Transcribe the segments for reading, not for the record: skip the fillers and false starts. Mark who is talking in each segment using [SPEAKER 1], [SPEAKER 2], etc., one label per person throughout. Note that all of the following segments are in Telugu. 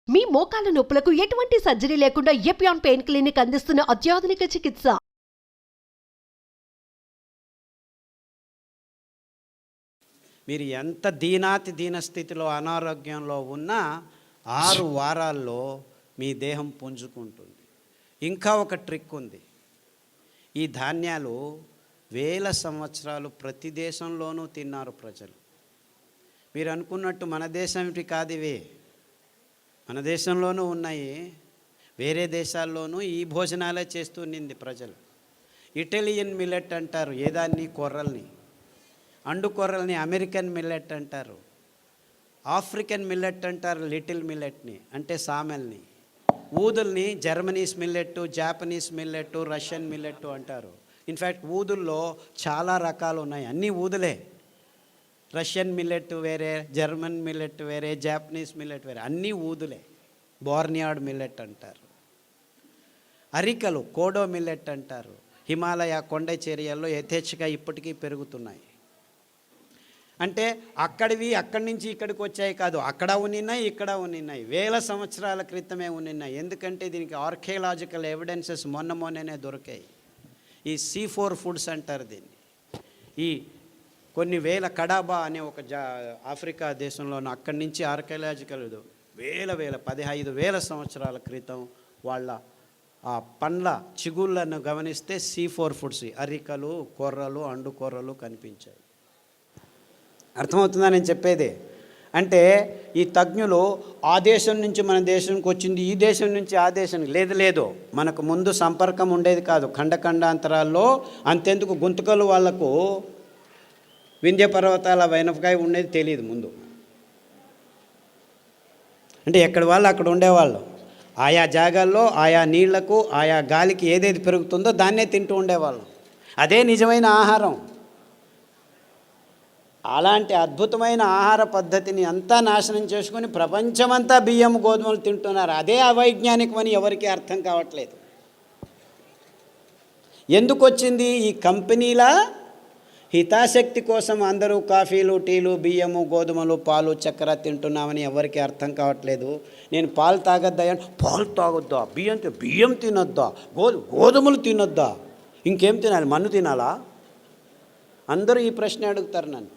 [SPEAKER 1] మీ మోకాల నొప్పులకు ఎటువంటి సర్జరీ లేకుండా ఎపియాన్ పెయిన్ క్లినిక్ అందిస్తున్న అత్యాధునిక చికిత్స.
[SPEAKER 2] మీరు ఎంత దీనస్థితిలో అనారోగ్యంలో ఉన్నా 6 వారాల్లో మీ దేహం పుంజుకుంటుంది. ఇంకా ఒక ట్రిక్ ఉంది. ఈ ధాన్యాలు వేల సంవత్సరాలు ప్రతి దేశంలోనూ తిన్నారు ప్రజలు. మీరు అనుకున్నట్టు మన దేశంటి కాదు ఇవే, మన దేశంలోనూ ఉన్నాయి, వేరే దేశాల్లోనూ ఈ భోజనాలే చేస్తూనింది ప్రజలు. ఇటాలియన్ మిల్లెట్ అంటారు ఏదాన్ని, కొర్రల్ని. అండు కొర్రల్ని అమెరికన్ మిల్లెట్ అంటారు. ఆఫ్రికన్ మిల్లెట్ అంటారు లిటిల్ మిల్లెట్ని, అంటే సామెల్ని. ఊదుల్ని జర్మనీస్ మిల్లెట్టు, జాపనీస్ మిల్లెట్టు, రష్యన్ మిల్లెట్టు అంటారు. ఇన్ఫ్యాక్ట్ ఊదుల్లో చాలా రకాలు ఉన్నాయి, అన్నీ ఊదులే. రష్యన్ మిల్లెట్ వేరే, జర్మన్ మిల్లెట్ వేరే, జాపనీస్ మిల్లెట్ వేరే, అన్నీ ఊదులే. బోర్నియాడ్ మిల్లెట్ అంటారు. అరికలు కోడో మిల్లెట్ అంటారు. హిమాలయ కొండ చర్యల్లో యథేచ్ఛగా ఇప్పటికీ పెరుగుతున్నాయి. అంటే అక్కడి నుంచి ఇక్కడికి వచ్చాయి కాదు, అక్కడ ఉన్నాయి, ఇక్కడ ఉన్నాయి, వేల సంవత్సరాల క్రితమే ఉన్నాయి. ఎందుకంటే దీనికి ఆర్కియలాజికల్ ఎవిడెన్సెస్ మొన్ననే దొరికాయి. ఈ C4 ఫుడ్స్ అంటారు దీన్ని. ఈ కొన్ని వేల కడాబా అనే ఒక ఆఫ్రికా దేశంలోనూ అక్కడి నుంచి ఆర్కియలాజికల్ వేల 15,000 సంవత్సరాల క్రితం వాళ్ళ ఆ పండ్ల చిగుళ్ళను గమనిస్తే C4 ఫుడ్స్, అరికలు, కొర్రలు, అండు కొర్రలు కనిపించాయి. అర్థమవుతుందా నేను చెప్పేది? అంటే ఈ తజ్ఞులు ఆ దేశం నుంచి మన దేశానికి వచ్చింది, ఈ దేశం నుంచి ఆ దేశానికి లేదు. మనకు ముందు సంపర్కం ఉండేది కాదు. ఖండాంతరాల్లో అంతెందుకు గుంతకలు వాళ్లకు వింధ్య పర్వతాల వెనపకాయ ఉండేది తెలియదు ముందు. అంటే ఎక్కడి వాళ్ళు అక్కడ ఉండేవాళ్ళు. ఆయా జాగాల్లో ఆయా నీళ్లకు ఆయా గాలికి ఏదేది పెరుగుతుందో దాన్నే తింటూ ఉండేవాళ్ళం. అదే నిజమైన ఆహారం. అలాంటి అద్భుతమైన ఆహార పద్ధతిని అంతా నాశనం చేసుకొని ప్రపంచమంతా బియ్యం గోధుమలు తింటున్నారు. అదే అవైజ్ఞానికమని ఎవరికీ అర్థం కావట్లేదు. ఎందుకు వచ్చింది? ఈ కంపెనీల హితాశక్తి కోసం అందరూ కాఫీలు, టీలు, బియ్యము, గోధుమలు, పాలు, చక్కెర తింటున్నామని ఎవరికి అర్థం కావట్లేదు. నేను పాలు తాగొద్దా, పాలు తాగొద్దా, బియ్యం తినొద్దా, గోధుమలు తినొద్దా, ఇంకేం తినాలి, మన్ను తినాలా? అందరూ ఈ ప్రశ్న అడుగుతారు నన్ను.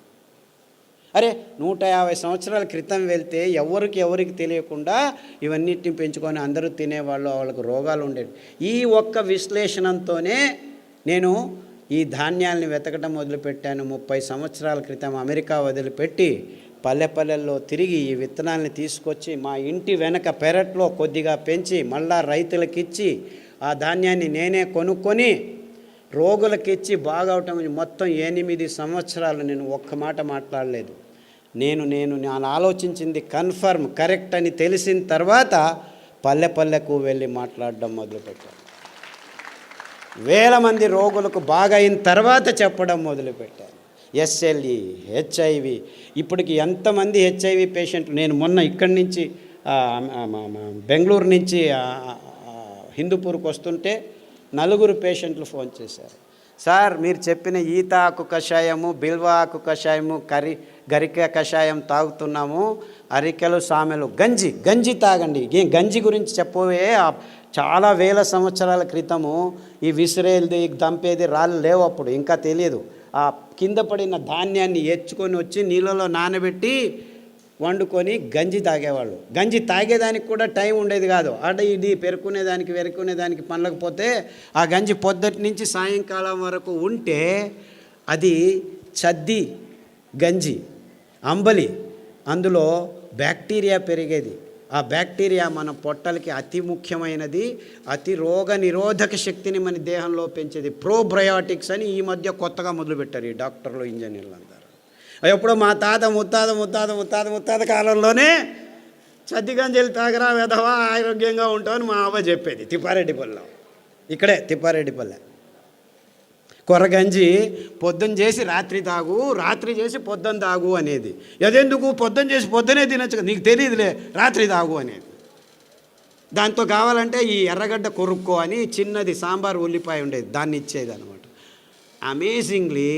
[SPEAKER 2] అరే 150 సంవత్సరాల క్రితం వెళ్తే ఎవరికి తెలియకుండా ఇవన్నిటిని పెంచుకొని అందరూ తినేవాళ్ళు, వాళ్ళకు రోగాలు ఉండేవి. ఈ ఒక్క విశ్లేషణతోనే నేను ఈ ధాన్యాల్ని వెతకడం మొదలుపెట్టాను. 30 సంవత్సరాల క్రితం అమెరికా వదిలిపెట్టి పల్లెల్లో తిరిగి ఈ విత్తనాలని తీసుకొచ్చి మా ఇంటి వెనక పెరట్లో కొద్దిగా పెంచి మళ్ళా రైతులకిచ్చి ఆ ధాన్యాన్ని నేనే కొనుక్కొని రోగులకిచ్చి బాగవటం. మొత్తం 8 సంవత్సరాలు నేను ఒక్క మాట మాట్లాడలేదు. నేను ఆలోచించింది కన్ఫర్మ్ కరెక్ట్ అని తెలిసిన తర్వాత పల్లెకు వెళ్ళి మాట్లాడడం మొదలుపెట్టాను. వేల మంది రోగులకు బాగా అయిన తర్వాత చెప్పడం మొదలుపెట్టాను. SLE, HIV, ఇప్పటికి ఎంతమంది HIV పేషెంట్లు. నేను మొన్న ఇక్కడి నుంచి బెంగళూరు నుంచి హిందూపూర్కి వస్తుంటే 4 పేషెంట్లు ఫోన్ చేశారు. సార్ మీరు చెప్పిన ఈత ఆకు కషాయము, బిల్వ ఆకు కషాయము, గరిక కషాయం తాగుతున్నాము, అరికెలు, సామెలు, గంజి తాగండి. గంజి గురించి చెప్పవే, చాలా వేల సంవత్సరాల క్రితము ఈ విసిరేది దంపేది రాళ్ళు లేవు, అప్పుడు ఇంకా తెలియదు. ఆ కింద పడిన ధాన్యాన్ని ఎచ్చుకొని వచ్చి నీళ్ళలో నానబెట్టి వండుకొని గంజి తాగేవాళ్ళు. గంజి తాగేదానికి కూడా టైం ఉండేది కాదు. ఇది వెరుకునేదానికి పనలేకపోతే ఆ గంజి పొద్దుటి నుంచి సాయంకాలం వరకు ఉంటే అది చద్ది గంజి, అంబలి. అందులో బ్యాక్టీరియా పెరిగేది. ఆ బ్యాక్టీరియా మన పొట్టలకి అతి ముఖ్యమైనది, అతి రోగ నిరోధక శక్తిని మన దేహంలో పెంచేది. ప్రోబయోటిక్స్ అని ఈ మధ్య కొత్తగా మొదలుపెట్టారు ఈ డాక్టర్లు, ఇంజనీర్లు అందరూ. ఎప్పుడో మా తాత ముత్తాత కాలంలోనే చద్దిగంజలు తాగరా వెధవా, ఆరోగ్యంగా ఉంటామని మా అవ్వ చెప్పేది. తిప్పారెడ్డిపల్లె, ఇక్కడే తిప్పారెడ్డిపల్లె. కొర్రగంజి పొద్దున్న చేసి రాత్రి తాగు, రాత్రి చేసి పొద్దున్న తాగు అనేది. అదెందుకు? పొద్దున్న చేసి పొద్దునే తినచ్చు కదా, నీకు తెలియదులే, రాత్రి తాగు అనేది. దాంతో కావాలంటే ఈ ఎర్రగడ్డ కొరుక్కో అని చిన్నది సాంబార్ ఉల్లిపాయ ఉండేది, దాన్ని ఇచ్చేది అనమాట. అమేజింగ్లీ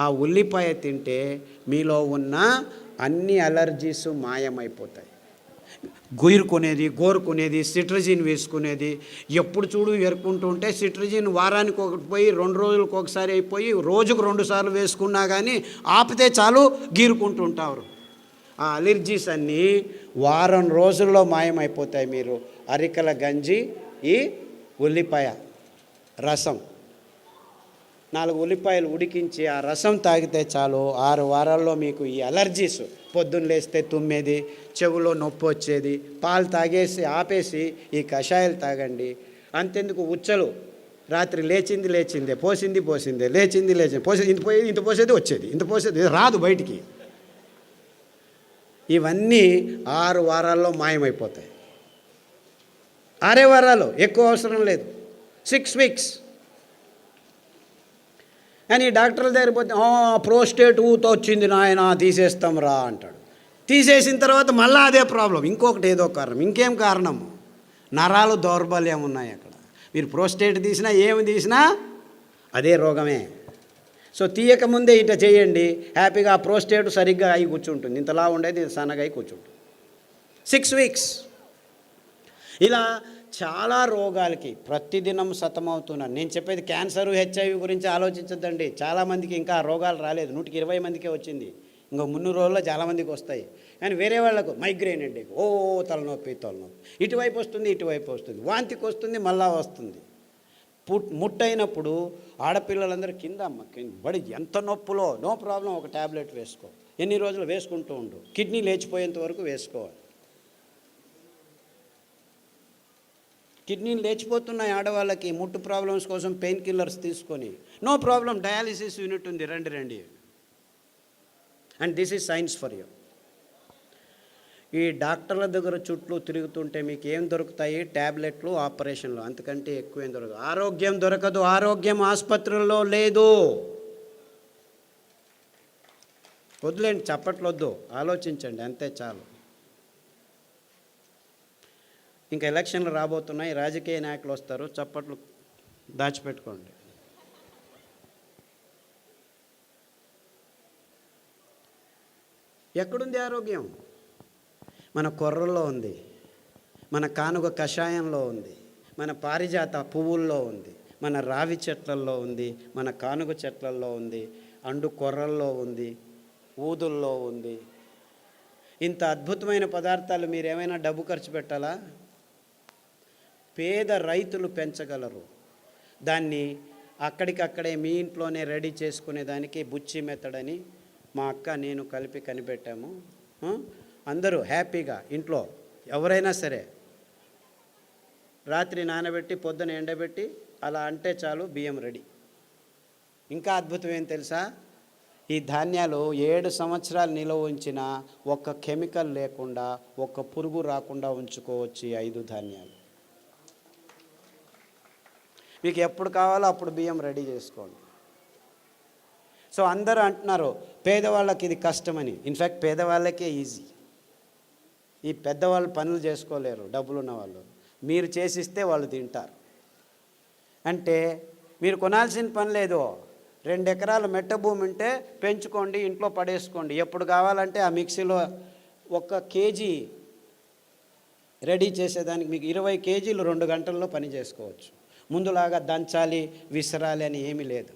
[SPEAKER 2] ఆ ఉల్లిపాయ తింటే మీలో ఉన్న అన్ని అలర్జీస్ మాయమైపోతాయి. గోరుకునేది సిట్రజిన్ వేసుకునేది. ఎప్పుడు చూడు ఎరుకుంటూ ఉంటే సిట్రజిన్ వారానికి ఒకటి పోయి 2 రోజులకు ఒకసారి అయిపోయి రోజుకు 2 సార్లు వేసుకున్నా కానీ ఆపితే చాలు గీరుకుంటూ ఉంటారు. ఆ అలర్జీస్ అన్నీ వారం రోజుల్లో మాయమైపోతాయి. మీరు అరికల గంజి, ఈ ఉల్లిపాయ రసం, 4 ఉల్లిపాయలు ఉడికించి ఆ రసం తాగితే చాలు 6 వారాల్లో మీకు ఈ అలర్జీస్, పొద్దున్న లేస్తే తుమ్మేది, చెవులో నొప్పి వచ్చేది, పాలు తాగేసి ఆపేసి ఈ కషాయాలు తాగండి. అంతెందుకు ఉచ్చలు, రాత్రి లేచిందే, పోసిందే, లేచింది పోసేది, ఇంత పోసేది వచ్చేది, ఇంత పోసేది రాదు బయటికి. ఇవన్నీ 6 వారాల్లో మాయమైపోతాయి. 6 వారాలు, ఎక్కువ అవసరం లేదు, 6 వీక్స్. అని డాక్టర్ల దగ్గర పోతే ప్రోస్టేట్ ఊత వచ్చింది నాయన తీసేస్తాం రా అంటాడు. తీసేసిన తర్వాత మళ్ళీ అదే ప్రాబ్లం, ఇంకొకటి ఏదో కారణం, ఇంకేం కారణము, నరాలు దౌర్బల్యం ఉన్నాయి అక్కడ. మీరు ప్రోస్టేట్ తీసినా ఏమి తీసినా అదే రోగమే. సో తీయకముందే ఇట చేయండి, హ్యాపీగా ఆ ప్రోస్టేట్ సరిగ్గా అయి కూర్చుంటుంది, ఇంతలా ఉండేది సన్నగా అయి కూర్చుంటుంది. 6 వీక్స్. ఇలా చాలా రోగాలకి ప్రతిదినం సతమవుతున్నాను. నేను చెప్పేది క్యాన్సర్, హెచ్ఐవి గురించి ఆలోచించద్దండి. చాలామందికి ఇంకా ఆ రోగాలు రాలేదు, 120 మందికే వచ్చింది. ఇంకో 300 రోజుల్లో చాలామందికి వస్తాయి. కానీ వేరే వాళ్ళకు మైగ్రేన్ అండి, తలనొప్పి, ఇటువైపు వస్తుంది, వాంతికి వస్తుంది, మళ్ళా వస్తుంది. ముట్టయినప్పుడు ఆడపిల్లలందరూ కింద బడి ఎంత నొప్పులో, నో ప్రాబ్లం, ఒక ట్యాబ్లెట్ వేసుకో, ఎన్ని రోజులు వేసుకుంటూ ఉండు, కిడ్నీ లేచిపోయేంత వరకు వేసుకోవాలి. కిడ్నీలు లేచిపోతున్నాయి ఆడవాళ్ళకి, ముట్టు ప్రాబ్లమ్స్ కోసం పెయిన్ కిల్లర్స్ తీసుకొని, నో ప్రాబ్లం, డయాలిసిస్ యూనిట్ ఉంది, రండి. And this is science for you. ఈ డాక్టర్ల దగ్గర చుట్టూ తిరుగుతుంటే మీకు ఏం దొరుకుతాయి? ట్యాబ్లెట్లు, ఆపరేషన్లు, అంతకంటే ఎక్కువ ఏం దొరకదు. ఆరోగ్యం దొరకదు, ఆరోగ్యం ఆసుపత్రుల్లో లేదు. వద్దులేండి, చప్పట్లొద్దు, ఆలోచించండి, అంతే చాలు. ఇంకా ఎలక్షన్లు రాబోతున్నాయి, రాజకీయ నాయకులు వస్తారు, చప్పట్లు దాచిపెట్టుకోండి. ఎక్కడుంది ఆరోగ్యం? మన కొర్రల్లో ఉంది, మన కానుగ కషాయంలో ఉంది, మన పారిజాత పువ్వుల్లో ఉంది, మన రావి చెట్లల్లో ఉంది, మన కానుగ చెట్లల్లో ఉంది, అండు కొర్రల్లో ఉంది, ఊదుల్లో ఉంది. ఇంత అద్భుతమైన పదార్థాలు మీరు ఏమైనా డబ్బు ఖర్చు పెట్టాలా? పేద రైతులు పెంచగలరు. దాన్ని అక్కడికక్కడే మీ ఇంట్లోనే రెడీ చేసుకునే దానికి బుచ్చి మెథడ్ అని మా అక్క నేను కలిపి కనిపెట్టాము. అందరూ హ్యాపీగా ఇంట్లో ఎవరైనా సరే రాత్రి నానబెట్టి పొద్దున ఎండబెట్టి అలా అంటే చాలు, బియ్యం రెడీ. ఇంకా అద్భుతం ఏం తెలుసా? ఈ ధాన్యాలు 7 సంవత్సరాలు నిల్వ ఉంచినా ఒక్క కెమికల్ లేకుండా, ఒక్క పురుగు రాకుండా ఉంచుకోవచ్చు ఈ 5 ధాన్యాలు. మీకు ఎప్పుడు కావాలో అప్పుడు బియ్యం రెడీ చేసుకోండి. సో అందరూ అంటున్నారు పేదవాళ్ళకి ఇది కష్టమని. ఇన్ఫ్యాక్ట్ పేదవాళ్ళకే ఈజీ. ఈ పెద్దవాళ్ళు పనులు చేసుకోలేరు, డబ్బులున్న వాళ్ళు. మీరు చేసిస్తే వాళ్ళు తింటారు. అంటే మీరు కొనాల్సిన పని లేదు. 2 ఎకరాల మెట్ట భూమి ఉంటే పెంచుకోండి, ఇంట్లో పడేసుకోండి. ఎప్పుడు కావాలంటే ఆ మిక్సీలో 1 కేజీ రెడీ చేసేదానికి మీకు 20 కేజీలు 2 గంటల్లో పని చేసుకోవచ్చు. ముందులాగా దంచాలి, విసరాలి అని ఏమీ లేదు.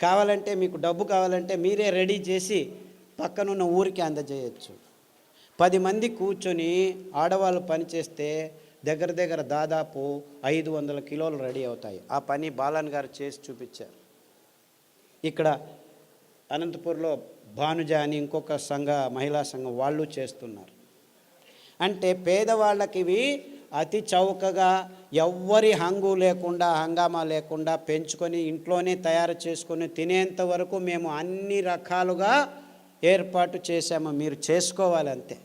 [SPEAKER 2] కావాలంటే మీకు డబ్బు కావాలంటే మీరే రెడీ చేసి పక్కనున్న ఊరికి అందజేయచ్చు. 10 మంది కూర్చొని ఆడవాళ్ళు పని చేస్తే దగ్గర దాదాపు 500 కిలోలు రెడీ అవుతాయి. ఆ పని బాలన్ గారు చేసి చూపించారు. ఇక్కడ అనంతపూర్లో భానుజ అని ఇంకొక మహిళా సంఘం వాళ్ళు చేస్తున్నారు. అంటే పేదవాళ్ళకి ఇవి అతి చౌకగా, ఎవ్వరి హంగామా లేకుండా పెంచుకొని ఇంట్లోనే తయారు చేసుకొని తినేంత వరకు మేము అన్ని రకాలుగా ఏర్పాటు చేశాము. మీరు చేసుకోవాలి అంతే.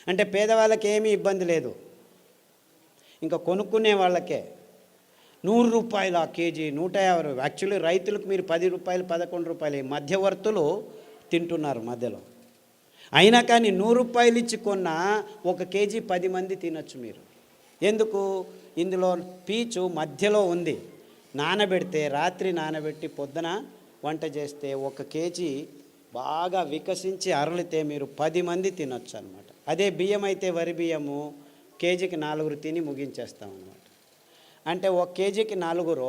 [SPEAKER 2] అంటే పేదవాళ్ళకి ఏమీ ఇబ్బంది లేదు. ఇంకా కొనుక్కునే వాళ్ళకే 100 రూపాయలు ఆ కేజీ, 150. యాక్చువల్లీ రైతులకు మీరు 10 రూపాయలు, 11 రూపాయలు మధ్యవర్తులు తింటున్నారు మధ్యలో. అయినా కానీ 100 రూపాయలు ఇచ్చి కొన్న 1 కేజీ 10 మంది తినొచ్చు మీరు. ఎందుకు? ఇందులో పీచు మధ్యలో ఉంది. నానబెడితే, రాత్రి నానబెట్టి పొద్దున వంట చేస్తే 1 కేజీ బాగా వికసించి అరలితే మీరు 10 మంది తినొచ్చు అనమాట. అదే బియ్యం అయితే వరి బియ్యము కేజీకి 4 తిని ముగించేస్తాం అన్నమాట. అంటే 1 కేజీకి 4,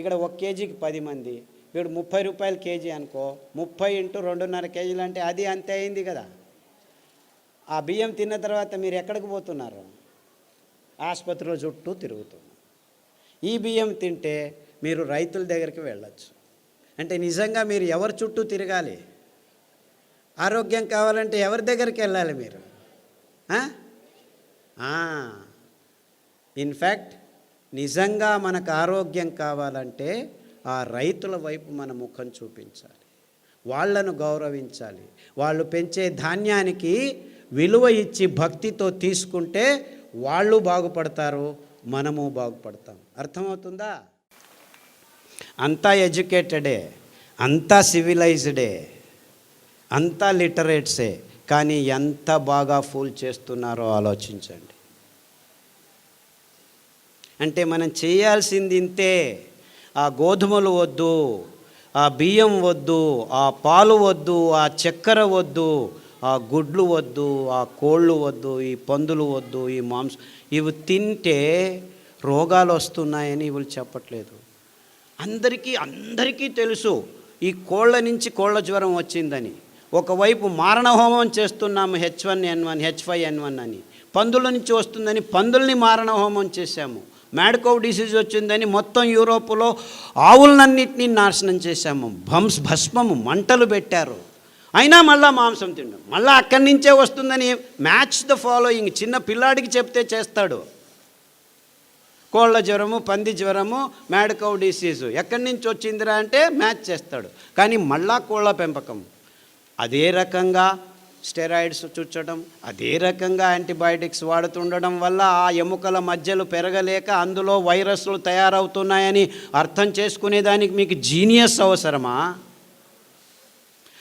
[SPEAKER 2] ఇక్కడ 1 కేజీకి 10 మంది, వీడు 30 రూపాయలు కేజీ అనుకో, 30 × 2.5 కేజీలు అంటే అది అంతే అయింది కదా. ఆ బియ్యం తిన్న తర్వాత మీరు ఎక్కడికి పోతున్నారు? ఆసుపత్రిలో చుట్టూ తిరుగుతున్నారు. ఈ బియ్యం తింటే మీరు రైతుల దగ్గరికి వెళ్ళచ్చు. అంటే నిజంగా మీరు ఎవరి చుట్టూ తిరగాలి? ఆరోగ్యం కావాలంటే ఎవరి దగ్గరికి వెళ్ళాలి మీరు? ఇన్ఫ్యాక్ట్ నిజంగా మనకు ఆరోగ్యం కావాలంటే ఆ రైతుల వైపు మన ముఖం చూపించాలి, వాళ్ళను గౌరవించాలి, వాళ్ళు పెంచే ధాన్యానికి విలువ ఇచ్చి భక్తితో తీసుకుంటే వాళ్ళు బాగుపడతారు, మనము బాగుపడతాం. అర్థమవుతుందా? అంతా ఎడ్యుకేటెడే, అంతా సివిలైజ్డే, అంతా లిటరేట్సే, కానీ ఎంత బాగా ఫూల్ చేస్తున్నారో ఆలోచించండి. అంటే మనం చేయాల్సింది ఇంతే. ఆ గోధుమలు వద్దు, ఆ బియ్యం వద్దు, ఆ పాలు వద్దు, ఆ చక్కెర వద్దు, ఆ గుడ్లు వద్దు, ఆ కోళ్ళు వద్దు, ఈ పందులు వద్దు, ఈ మాంసం. ఇవి తింటే రోగాలు వస్తున్నాయని ఇవి చెప్పట్లేదు. అందరికీ తెలుసు ఈ కోళ్ళ నుంచి కోళ్ళ జ్వరం వచ్చిందని. ఒకవైపు మారణహోమం చేస్తున్నాము, H1N1 H5N1 అని. పందుల నుంచి వస్తుందని పందుల్ని మారణహోమం చేశాము. మ్యాడ్ కౌ డిసీజ్ వచ్చిందని మొత్తం యూరోపులో ఆవులన్నింటినీ నాశనం చేశాము. భస్మము మంటలు పెట్టారు. అయినా మళ్ళా మాంసం తిండం, మళ్ళీ అక్కడి నుంచే వస్తుందని. Match the following. చిన్న పిల్లాడికి చెప్తే చేస్తాడు. కోళ్ళ జ్వరము, పంది జ్వరము, మ్యాడ్ కౌ డిసీజు ఎక్కడి నుంచి వచ్చిందిరా అంటే మ్యాచ్ చేస్తాడు. కానీ మళ్ళా కోళ్ళ పెంపకం, అదే రకంగా స్టెరాయిడ్స్ చుచ్చడం, అదే రకంగా యాంటీబయాటిక్స్ వాడుతుండడం వల్ల ఆ ఎముకల మధ్యలు పెరగలేక అందులో వైరస్లు తయారవుతున్నాయని అర్థం చేసుకునేదానికి మీకు జీనియస్ అవసరమా?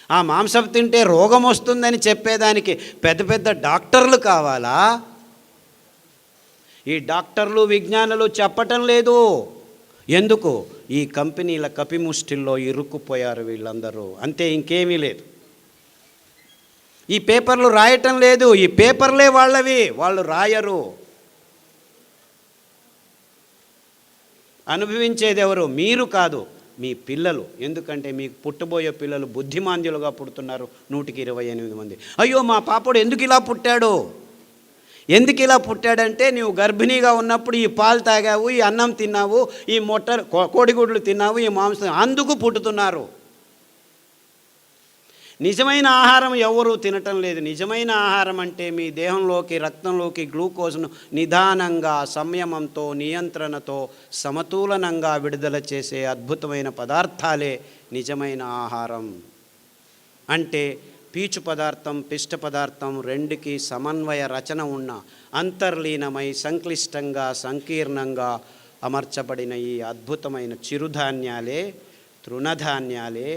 [SPEAKER 2] ఆ మాంసం తింటే రోగం వస్తుందని చెప్పేదానికి పెద్ద పెద్ద డాక్టర్లు కావాలా? ఈ డాక్టర్లు విజ్ఞానులు చెప్పటం లేదు. ఎందుకు? ఈ కంపెనీల కపిముష్టిల్లో ఇరుక్కుపోయారు వీళ్ళందరూ, అంతే, ఇంకేమీ లేదు. ఈ పేపర్లు రాయటం లేదు, ఈ పేపర్లే వాళ్ళవి, వాళ్ళు రాయరు. అనుభవించేది ఎవరు? మీరు కాదు, మీ పిల్లలు. ఎందుకంటే మీకు పుట్టబోయే పిల్లలు బుద్ధిమాంద్యులుగా పుడుతున్నారు 128 మంది. అయ్యో మా పాపడు ఎందుకు ఇలా పుట్టాడు? ఎందుకు ఇలా పుట్టాడంటే నీవు గర్భిణీగా ఉన్నప్పుడు ఈ పాలు తాగావు, ఈ అన్నం తిన్నావు, ఈ కోడిగుడ్లు తిన్నావు, ఈ మాంసం, అందుకు పుట్టుతున్నారు. నిజమైన ఆహారం ఎవరూ తినటం లేదు. నిజమైన ఆహారం అంటే మీ దేహంలోకి, రక్తంలోకి గ్లూకోజ్ను నిదానంగా, సంయమంతో, నియంత్రణతో, సమతులనంగా విడుదల చేసే అద్భుతమైన పదార్థాలే నిజమైన ఆహారం. అంటే పీచు పదార్థం, పిష్ట పదార్థం రెండుకి సమన్వయ రచన ఉన్న, అంతర్లీనమై సంక్లిష్టంగా, సంకీర్ణంగా అమర్చబడిన ఈ అద్భుతమైన చిరుధాన్యాలే, తృణధాన్యాలే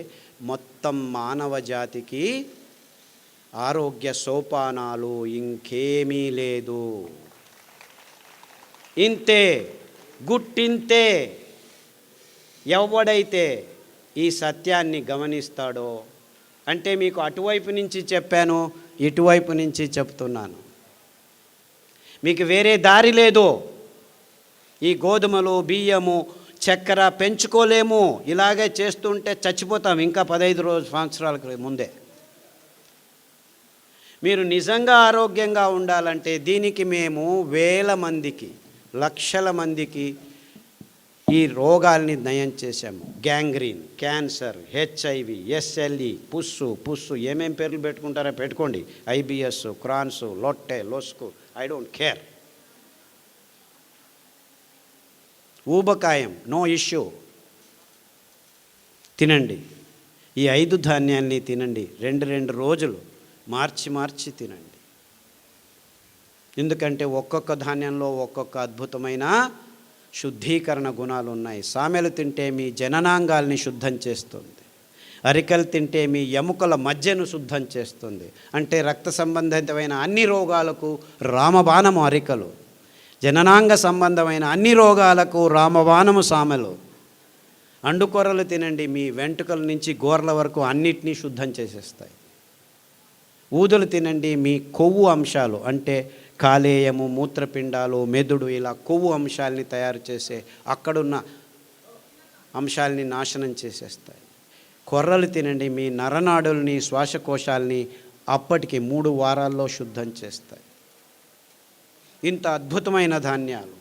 [SPEAKER 2] మొత్తం మానవ జాతికి ఆరోగ్య సోపానాలు. ఇంకేమీ లేదు. ఇంతే, గుట్టింతే. ఎవడైతే ఈ సత్యాన్ని గమనిస్తాడో, అంటే మీకు అటువైపు నుంచి చెప్పాను, ఇటువైపు నుంచి చెప్తున్నాను, మీకు వేరే దారి లేదు. ఈ గోధుమలు, బియ్యము, చక్కెర పెంచుకోలేము. ఇలాగే చేస్తుంటే చచ్చిపోతాం ఇంకా 15 సంవత్సరాల ముందే. మీరు నిజంగా ఆరోగ్యంగా ఉండాలంటే దీనికి మేము వేల మందికి, లక్షల మందికి ఈ రోగాల్ని నయం చేశాము. గ్యాంగ్రీన్, క్యాన్సర్, HIV, SLE, పుస్సు ఏమేం పేర్లు పెట్టుకుంటారో పెట్టుకోండి. IBS, క్రాన్స్, లొట్టె, లొస్కు, ఐ డోంట్ కేర్. ఊబకాయం, నో ఇష్యూ. తినండి. ఈ 5 ధాన్యాల్ని తినండి. 2 రోజులు మార్చి తినండి. ఎందుకంటే ఒక్కొక్క ధాన్యంలో ఒక్కొక్క అద్భుతమైన శుద్ధీకరణ గుణాలు ఉన్నాయి. సామెలు తింటే మీ జననాంగాల్ని శుద్ధం చేస్తుంది. అరికలు తింటే మీ ఎముకల మధ్యను శుద్ధం చేస్తుంది. అంటే రక్త సంబంధితమైన అన్ని రోగాలకు రామబాణము అరికలు, జననాంగ సంబంధమైన అన్ని రోగాలకు రామబాణము సామెలు. అండుకొరలు తినండి, మీ వెంట్రుకల నుంచి గోర్ల వరకు అన్నిటినీ శుద్ధం చేసేస్తాయి. ఊదలు తినండి, మీ కొవ్వు అంశాలు అంటే కాలేయము, మూత్రపిండాలు, మెదడు, ఇలా కొవ్వు అంశాలని తయారు చేసే అక్కడున్న అంశాలని నాశనం చేసేస్తాయి. కొర్రలు తినండి, మీ నరనాడుల్ని, శ్వాసకోశాలని అప్పటికి 3 వారాల్లో శుద్ధం చేస్తాయి. ఇంత అద్భుతమైన ధాన్యాలు,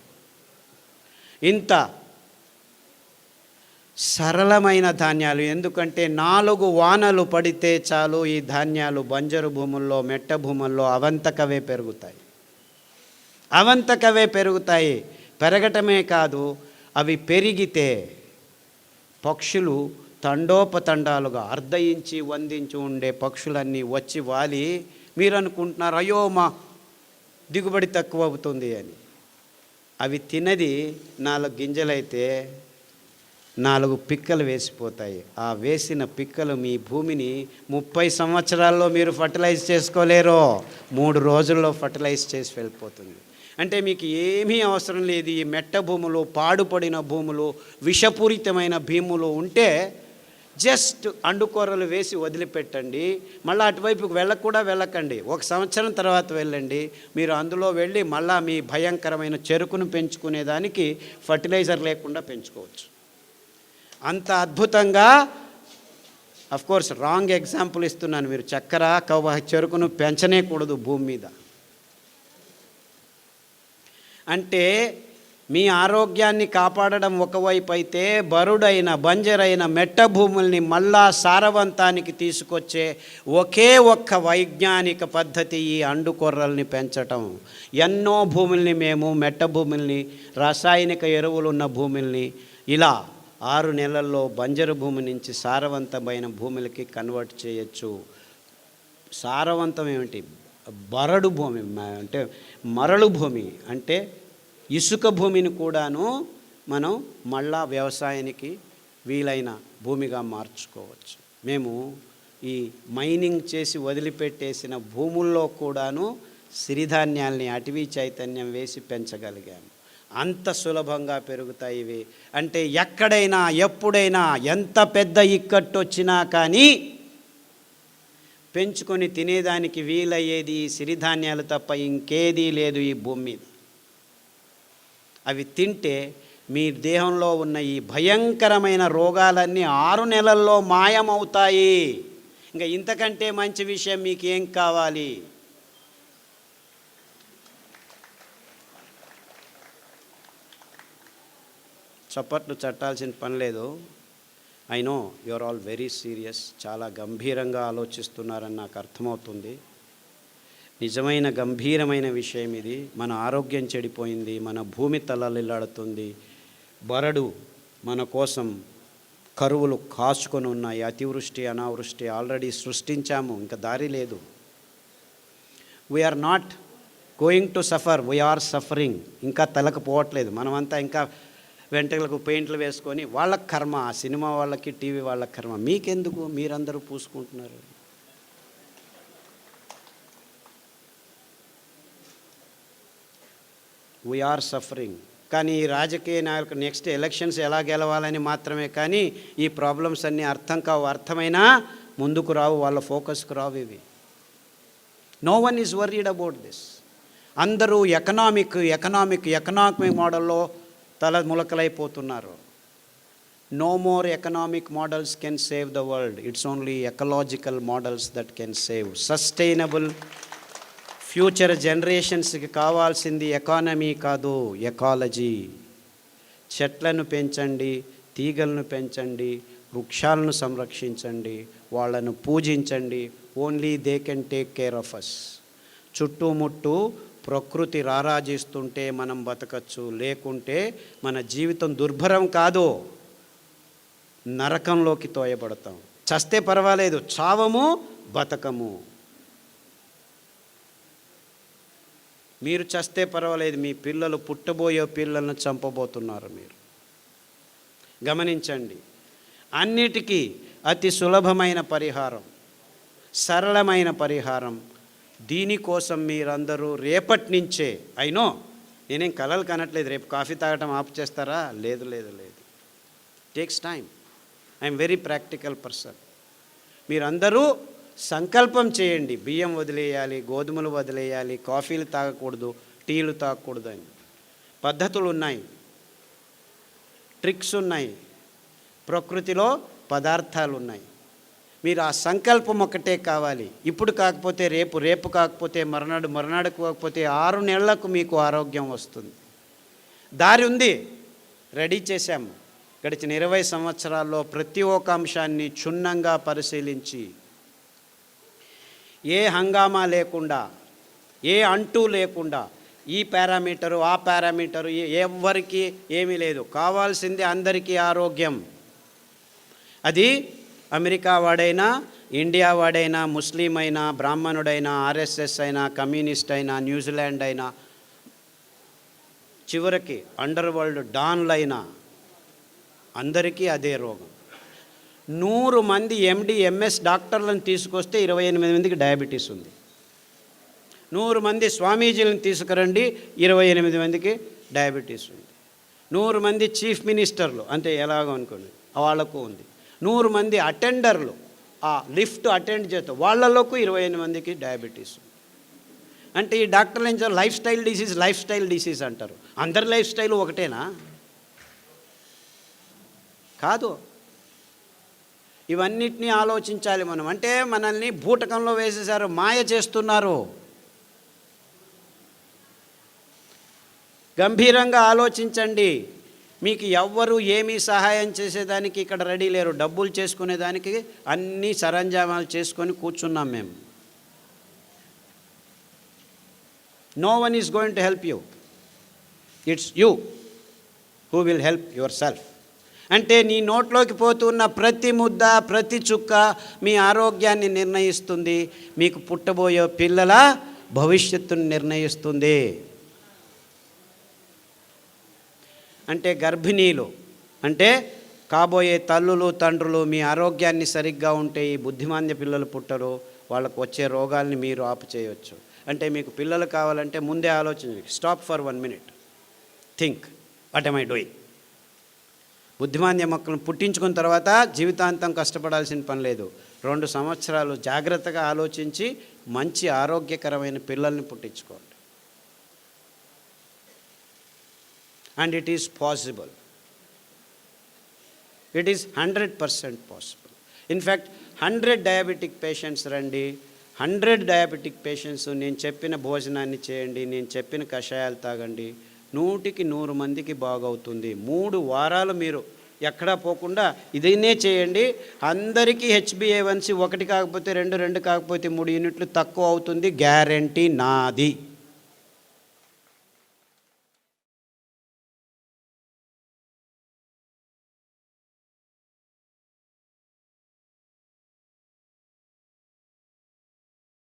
[SPEAKER 2] ఇంత సరళమైన ధాన్యాలు. ఎందుకంటే 4 వానలు పడితే చాలు ఈ ధాన్యాలు బంజరు భూముల్లో, మెట్ట భూముల్లో అవంతకవే పెరుగుతాయి. అవంతకవే పెరుగుతాయి. పెరగటమే కాదు, అవి పెరిగితే పక్షులు తండోపతండాలుగా అర్ధయించి వందించి ఉండే పక్షులన్నీ వచ్చి వాలి, మీరు అనుకుంటున్నారు అయ్యో మా దిగుబడి తక్కువ అవుతుంది అని. అవి తినది 4 గింజలైతే 4 పిక్కలు వేసిపోతాయి. ఆ వేసిన పిక్కలు మీ భూమిని 30 సంవత్సరాల్లో మీరు ఫర్టిలైజ్ చేసుకోలేరు, 3 రోజుల్లో ఫర్టిలైజ్ చేసి వెళ్ళిపోతుంది. అంటే మీకు ఏమీ అవసరం లేదు. ఈ మెట్ట భూములు, పాడుపడిన భూములు, విషపూరితమైన భూములు ఉంటే జస్ట్ అండుకొర్రలు వేసి వదిలిపెట్టండి. మళ్ళీ అటువైపుకి వెళ్ళకండి. 1 సంవత్సరం తర్వాత వెళ్ళండి. మీరు అందులో వెళ్ళి మళ్ళీ మీ భయంకరమైన చెరుకును పెంచుకునేదానికి ఫర్టిలైజర్ లేకుండా పెంచుకోవచ్చు. అంత అద్భుతంగా, అఫ్కోర్స్ రాంగ్ ఎగ్జాంపుల్ ఇస్తున్నాను. మీరు చక్కెర, చెరుకును పెంచనే కూడదు భూమి మీద. అంటే మీ ఆరోగ్యాన్ని కాపాడడం ఒకవైపు అయితే, బరుడైన బంజరైన మెట్ట భూముల్ని మళ్ళా సారవంతానికి తీసుకొచ్చే ఒకే ఒక్క వైజ్ఞానిక పద్ధతి ఈ అండుకొర్రల్ని పెంచటం. ఎన్నో భూముల్ని మేము మెట్ట భూముల్ని, రాసాయనిక ఎరువులున్న భూముల్ని ఇలా 6 నెలల్లో బంజరు భూమి నుంచి సారవంతమైన భూములకి కన్వర్ట్ చేయొచ్చు. సారవంతం ఏమిటి? బరడు భూమి అంటే మరలు భూమి అంటే ఇసుక భూమిని కూడాను మనం మళ్ళా వ్యవసాయానికి వీలైన భూమిగా మార్చుకోవచ్చు. మేము ఈ మైనింగ్ చేసి వదిలిపెట్టేసిన భూముల్లో కూడాను సిరిధాన్యాల్ని అటవీ చైతన్యం వేసి పెంచగలిగాము. అంత సులభంగా పెరుగుతాయి ఇవి. అంటే ఎక్కడైనా ఎప్పుడైనా ఎంత పెద్ద ఇక్కట్టు వచ్చినా కానీ పెంచుకొని తినేదానికి వీలయ్యేది సిరిధాన్యాలు తప్ప ఇంకేదీ లేదు ఈ భూమి మీద. అవి తింటే మీ దేహంలో ఉన్న ఈ భయంకరమైన రోగాలన్నీ 6 నెలల్లో మాయమవుతాయి. ఇంకా ఇంతకంటే మంచి విషయం మీకు ఏం కావాలి? చప్పట్లు చట్టాల్సిన పని లేదు. I know you are all very serious. చాలా గంభీరంగా ఆలోచిస్తున్నారని నాకు అర్థమవుతుంది. నిజమైన గంభీరమైన విషయం ఇది. మన ఆరోగ్యం చెడిపోయింది, మన భూమి తలలిల్లాడుతుంది, బరడు మన కోసం కరువులు కాచుకొని ఉన్నాయి. అతివృష్టి, అనావృష్టి ఆల్రెడీ సృష్టించాము, ఇంకా దారి లేదు. We're not going to suffer, we're suffering. ఇంకా తలకు పోవట్లేదు. మనమంతా ఇంకా వెంట్రుకలకు పెయింట్లు వేసుకొని వాళ్ళకి కర్మ, ఆ సినిమా వాళ్ళకి, టీవీ వాళ్ళకి కర్మ. మీకెందుకు? మీరందరూ పూసుకుంటున్నారు. We are suffering. కానీ ఈ రాజకీయ నాయకులు నెక్స్ట్ ఎలక్షన్స్ ఎలా గెలవాలని మాత్రమే కానీ ఈ ప్రాబ్లమ్స్ అన్నీ అర్థం కావు. అర్థమైనా ముందుకు రావు, వాళ్ళ ఫోకస్కు రావు ఇవి. No one is worried about this. అందరూ ఎకనామిక్ మోడల్లో తల ములకలైపోతున్నారు. No more economic models can save the world. It's only ecological models that can save. Sustainable future జనరేషన్స్కి కావాల్సింది ఎకానమీ కాదు, ఎకాలజీ. చెట్లను పెంచండి, తీగలను పెంచండి, వృక్షాలను సంరక్షించండి, వాళ్ళను పూజించండి. Only they can take care of us. చుట్టుముట్టు ప్రకృతి రారాజిస్తుంటే మనం బతకచ్చు, లేకుంటే మన జీవితం దుర్భరం కాదు, నరకంలోకి తోయబడతాం. చస్తే పర్వాలేదు, చావము బతకము. మీరు చస్తే పర్వాలేదు, మీ పిల్లలు, పుట్టబోయే పిల్లలను చంపబోతున్నారు మీరు. గమనించండి. అన్నిటికీ అతి సులభమైన పరిహారం, సరళమైన పరిహారం. దీనికోసం మీరందరూ రేపటి నుంచే, అయినో నేనేం కలలు కనట్లేదు, రేపు కాఫీ తాగటం ఆపు చేస్తారా? లేదు లేదు లేదు, takes time. I'm very practical person. మీరందరూ సంకల్పం చేయండి, బియ్యం వదిలేయాలి, గోధుమలు వదిలేయాలి, కాఫీలు తాగకూడదు, టీలు తాగకూడదు అని. పద్ధతులు ఉన్నాయి, ట్రిక్స్ ఉన్నాయి, ప్రకృతిలో పదార్థాలు ఉన్నాయి. మీరు ఆ సంకల్పం ఒకటే కావాలి. ఇప్పుడు కాకపోతే రేపు, రేపు కాకపోతే మర్నాడు, మర్నాడు కాకపోతే 6 నెలలకు మీకు ఆరోగ్యం వస్తుంది. దారి ఉంది, రెడీ చేశాము. గడిచిన 20 సంవత్సరాల్లో ప్రతి ఒక్క అంశాన్ని క్షుణ్ణంగా పరిశీలించి ఏ హంగామా లేకుండా, ఏ అంటూ లేకుండా, ఈ పారామీటరు ఆ పారామీటరు ఎవరికి ఏమీ లేదు. కావాల్సింది అందరికీ ఆరోగ్యం. అది అమెరికా వాడైనా, ఇండియా వాడైనా, ముస్లిం అయినా, బ్రాహ్మణుడైనా, ఆర్ఎస్ఎస్ అయినా, కమ్యూనిస్ట్ అయినా, న్యూజిలాండ్ అయినా, చివరికి అండర్ వరల్డ్ డాన్లైనా అందరికీ అదే రోగం. 100 మంది ఎండి ఎంఎస్ డాక్టర్లను తీసుకొస్తే 28 మందికి డయాబెటీస్ ఉంది. 100 మంది స్వామీజీలను తీసుకురండి, 28 మందికి డయాబెటీస్ ఉంది. 100 మంది చీఫ్ మినిస్టర్లు, అంటే ఎలాగో అనుకోండి, వాళ్ళకు ఉంది. 100 మంది అటెండర్లు, ఆ లిఫ్ట్ అటెండ్ చేస్తారు, వాళ్ళలోకి 28 మందికి డయాబెటీస్ ఉంది. అంటే ఈ డాక్టర్లు ఏం చేస్తారు? లైఫ్ స్టైల్ డిసీజ్ అంటారు. అందరి లైఫ్ స్టైల్ ఒకటేనా? కాదు. ఇవన్నిటినీ ఆలోచించాలి మనం. అంటే మనల్ని బూటకంలో వేసేసారు, మాయ చేస్తున్నారు. గంభీరంగా ఆలోచించండి. మీకు ఎవ్వరు ఏమీ సహాయం చేసేదానికి ఇక్కడ రెడీ లేరు. డబ్బులు చేసుకునేదానికి అన్ని సరంజామాలు చేసుకొని కూర్చున్నాం మేము. No one is going to help you. It's you who will help yourself. అంటే నీ నోట్లోకి పోతున్న ప్రతి ముద్ద, ప్రతి చుక్క మీ ఆరోగ్యాన్ని నిర్ణయిస్తుంది, మీకు పుట్టబోయే పిల్లల భవిష్యత్తును నిర్ణయిస్తుంది. అంటే గర్భిణీలు, అంటే కాబోయే తల్లులు, తండ్రులు మీ ఆరోగ్యాన్ని సరిగ్గా ఉంటే ఈ బుద్ధిమాంద్య పిల్లలు పుట్టరు. వాళ్ళకు వచ్చే రోగాల్ని మీరు ఆపు చేయవచ్చు. అంటే మీకు పిల్లలు కావాలంటే ముందే ఆలోచించండి. Stop for 1 minute, think, what am I doing? బుద్ధిమాంద్య మొక్కలను పుట్టించుకున్న తర్వాత జీవితాంతం కష్టపడాల్సిన పని లేదు. 2 సంవత్సరాలు జాగ్రత్తగా ఆలోచించి మంచి ఆరోగ్యకరమైన పిల్లల్ని పుట్టించుకోండి. And it is possible. It is 100% possible. In fact 100 diabetic patients రండి, 100 డయాబెటిక్ పేషెంట్స్ నేను చెప్పిన భోజనాన్ని చేయండి, నేను చెప్పిన కషాయాలు తాగండి, 100కి 100 మందికి బాగవుతుంది. 3 వారాలు మీరు ఎక్కడా పోకుండా ఇదైనే చేయండి. అందరికీ HbA1c 1 కాకపోతే 2, 2 కాకపోతే 3 యూనిట్లు తక్కువ అవుతుంది. గ్యారంటీ నాది.